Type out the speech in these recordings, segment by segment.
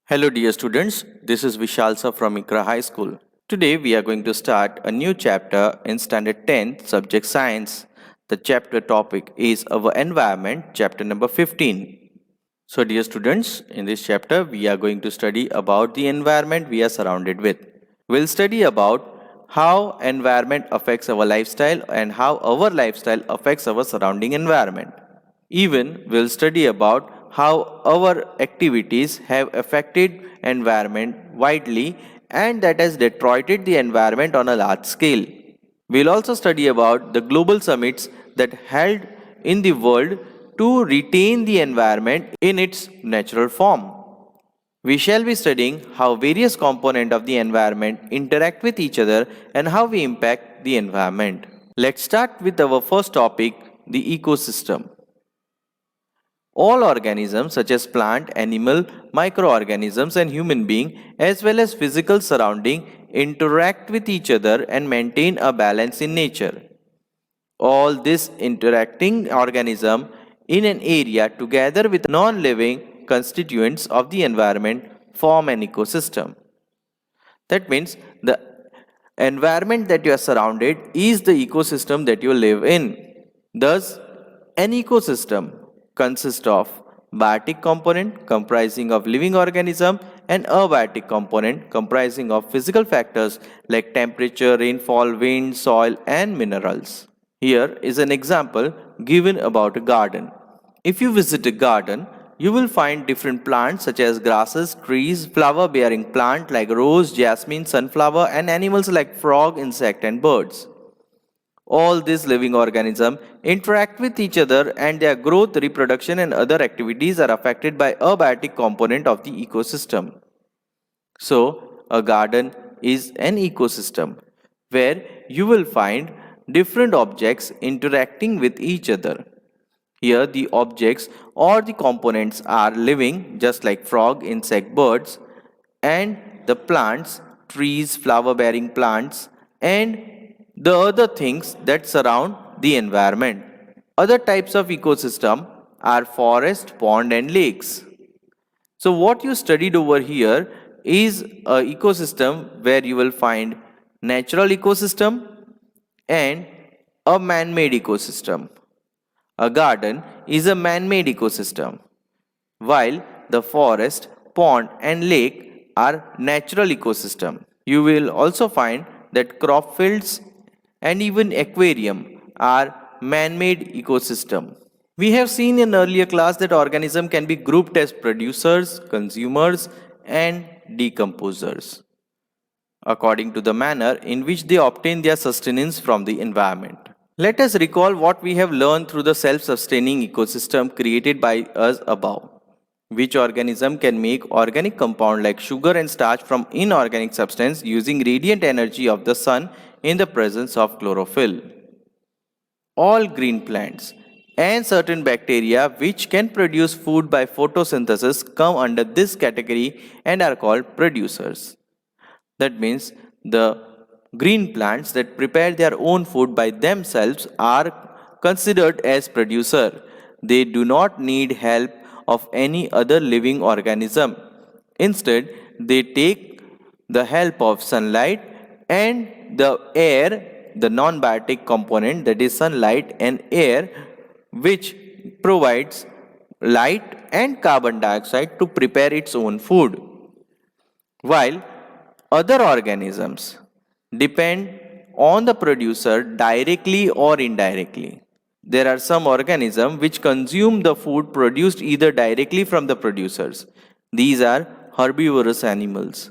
Hello, dear students. This is Vishalsa from Ikra High School. Today, we are going to start a new chapter in Standard 10, Subject Science. The chapter topic is Our Environment, chapter number 15. So, dear students, in this chapter, we are going to study about the environment we are surrounded with. We'll study about how environment affects our lifestyle and how our lifestyle affects our surrounding environment. Even we'll study about how our activities have affected environment widely and that has deteriorated the environment on a large scale. We'll also study about the global summits that held in the world to retain the environment in its natural form. We shall be studying how various components of the environment interact with each other and how we impact the environment. Let's start with our first topic, the ecosystem. All organisms such as plant, animal, microorganisms and human being as well as physical surrounding interact with each other and maintain a balance in nature. All this interacting organism in an area together with non-living constituents of the environment form an ecosystem. That means the environment that you are surrounded is the ecosystem that you live in. Thus, an ecosystem consists of biotic component comprising of living organism and abiotic component comprising of physical factors like temperature, rainfall, wind, soil and minerals. Here is an example given about a garden. If you visit a garden, you will find different plants such as grasses, trees, flower-bearing plant like rose, jasmine, sunflower and animals like frog, insect and birds. All these living organisms interact with each other and their growth, reproduction and other activities are affected by abiotic component of the ecosystem. So, a garden is an ecosystem where you will find different objects interacting with each other. Here the objects or the components are living just like frog, insect, birds and the plants, trees, flower bearing plants and the other things that surround the environment. Other types of ecosystem are forest, pond and lakes. So what you studied over here is a ecosystem where you will find natural ecosystem and a man-made ecosystem. A garden is a man-made ecosystem, while the forest, pond and lake are natural ecosystem. You will also find that crop fields and even aquarium are man-made ecosystem. We have seen in earlier class that organisms can be grouped as producers, consumers and decomposers according to the manner in which they obtain their sustenance from the environment. Let us recall what we have learned through the self-sustaining ecosystem created by us above. Which organism can make organic compound like sugar and starch from inorganic substance using radiant energy of the sun in the presence of chlorophyll. All green plants and certain bacteria which can produce food by photosynthesis come under this category and are called producers. That means the green plants that prepare their own food by themselves are considered as producer. They do not need help of any other living organism. Instead, they take the help of sunlight and the air, the non-biotic component that is sunlight and air, which provides light and carbon dioxide to prepare its own food. While other organisms depend on the producer directly or indirectly. There are some organisms which consume the food produced either directly from the producers. These are herbivorous animals.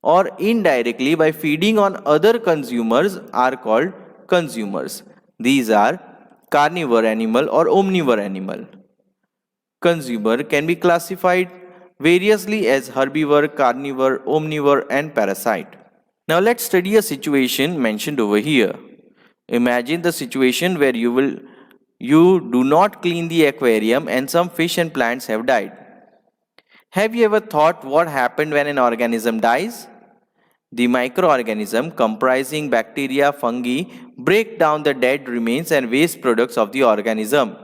Or indirectly by feeding on other consumers are called consumers. These are carnivore animal or omnivore animal. Consumer can be classified variously as herbivore, carnivore, omnivore and parasite. Now let's study a situation mentioned over here. Imagine the situation where you do not clean the aquarium and some fish and plants have died. Have you ever thought what happened when an organism dies? The microorganism comprising bacteria, fungi break down the dead remains and waste products of the organism.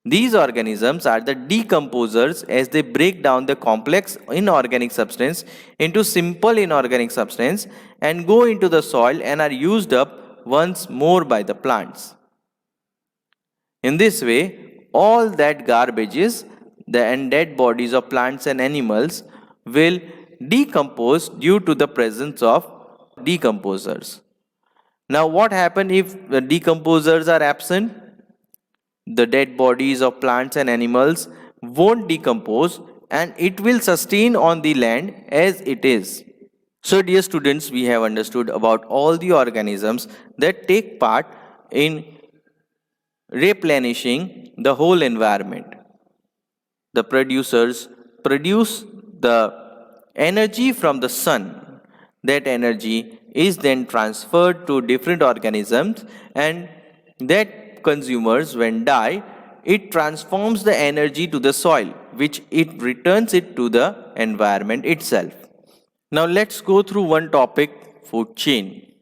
These organisms are the decomposers as they break down the complex inorganic substance into simple inorganic substance and go into the soil and are used up once more by the plants. In this way, all that garbages, the and dead bodies of plants and animals will decompose due to the presence of decomposers. Now, what happens if the decomposers are absent? The dead bodies of plants and animals won't decompose and it will sustain on the land as it is. So, dear students, we have understood about all the organisms that take part in replenishing the whole environment. The producers produce the energy from the sun. That energy is then transferred to different organisms, and that consumers when die, it transforms the energy to the soil, which it returns it to the environment itself. Now let's go through one topic, food chain.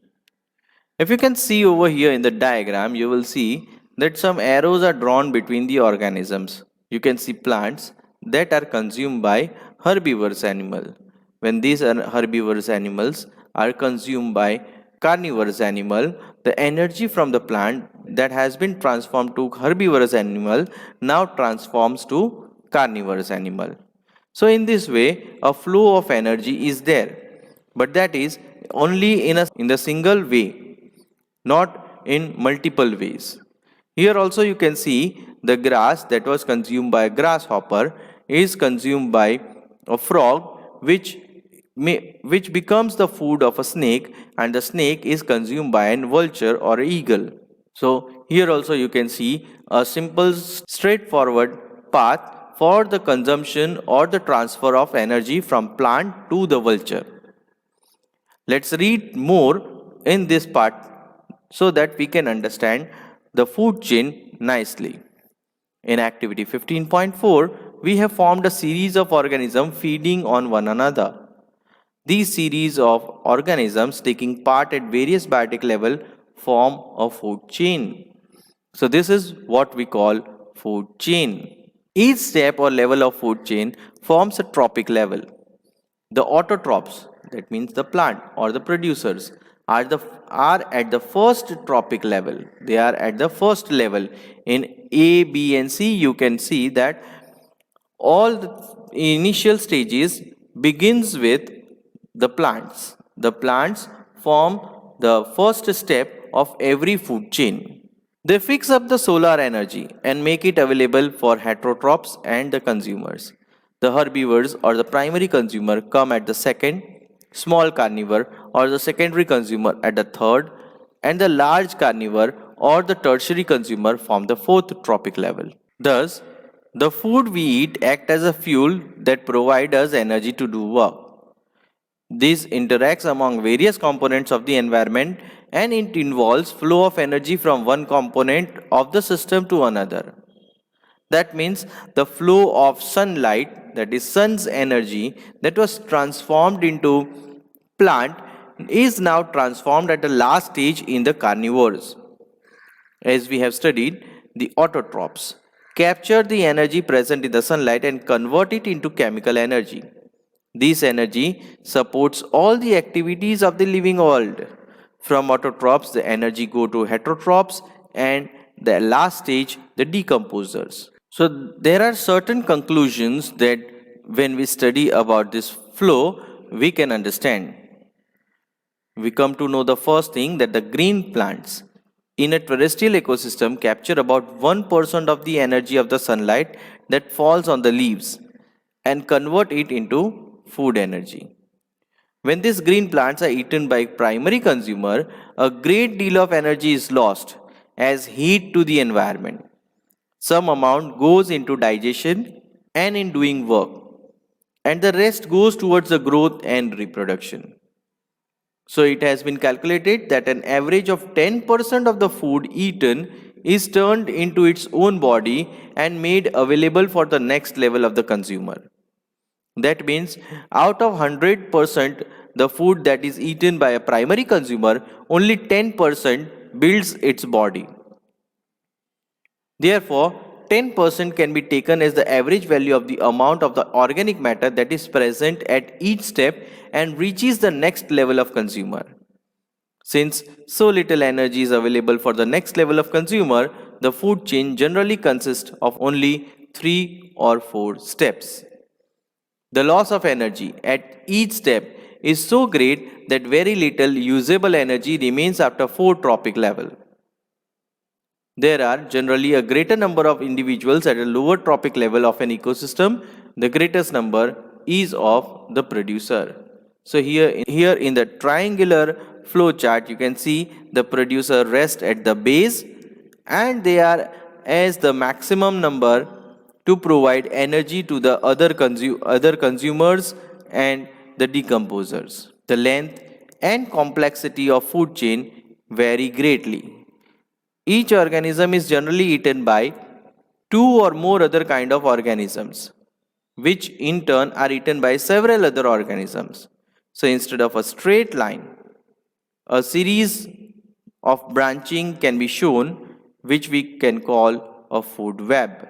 If you can see over here in the diagram, you will see that some arrows are drawn between the organisms. You can see plants that are consumed by herbivorous animal. When these herbivorous animals are consumed by carnivorous animal, the energy from the plant that has been transformed to herbivorous animal now transforms to carnivorous animal. So in this way, a flow of energy is there, but that is only in the single way, not in multiple ways. Here also you can see the grass that was consumed by a grasshopper is consumed by a frog, which becomes the food of a snake, and the snake is consumed by an vulture or an eagle. So here also you can see a simple straightforward path for the consumption or the transfer of energy from plant to the vulture. Let's read more in this part so that we can understand the food chain nicely. In activity 15.4, we have formed a series of organisms feeding on one another. These series of organisms taking part at various biotic level form a food chain. So this is what we call food chain. Each step or level of food chain forms a trophic level. The autotrophs, that means the plant or the producers, are at the first trophic level. They are at the first level. In A, B, and C, you can see that all the initial stages begins with the plants. The plants form the first step of every food chain. They fix up the solar energy and make it available for heterotrophs and the consumers. The herbivores or the primary consumer come at the second, small carnivore or the secondary consumer at the third, and the large carnivore or the tertiary consumer form the fourth trophic level. Thus, the food we eat act as a fuel that provide us energy to do work. This interacts among various components of the environment and it involves flow of energy from one component of the system to another. That means the flow of sunlight, that is sun's energy that was transformed into plant is now transformed at the last stage in the carnivores. As we have studied, the autotrophs capture the energy present in the sunlight and convert it into chemical energy. This energy supports all the activities of the living world. From autotrophs, the energy go to heterotrophs and the last stage, the decomposers. So there are certain conclusions that when we study about this flow, we can understand. We come to know the first thing that the green plants in a terrestrial ecosystem capture about 1% of the energy of the sunlight that falls on the leaves and convert it into food energy. When these green plants are eaten by primary consumer, a great deal of energy is lost as heat to the environment. Some amount goes into digestion and in doing work, and the rest goes towards the growth and reproduction. So it has been calculated that an average of 10% of the food eaten is turned into its own body and made available for the next level of the consumer. That means out of 100% the food that is eaten by a primary consumer, only 10% builds its body. Therefore, 10% can be taken as the average value of the amount of the organic matter that is present at each step and reaches the next level of consumer. Since so little energy is available for the next level of consumer, the food chain generally consists of only 3 or 4 steps. The loss of energy at each step is so great that very little usable energy remains after 4 tropic level. There are generally a greater number of individuals at a lower tropic level of an ecosystem. The greatest number is of the producer. So here in the triangular flow chart, you can see the producer rests at the base and they are as the maximum number to provide energy to the other consumers and the decomposers. The length and complexity of food chain vary greatly. Each organism is generally eaten by 2 or more other kind of organisms, which in turn are eaten by several other organisms. So instead of a straight line, a series of branching can be shown, which we can call a food web.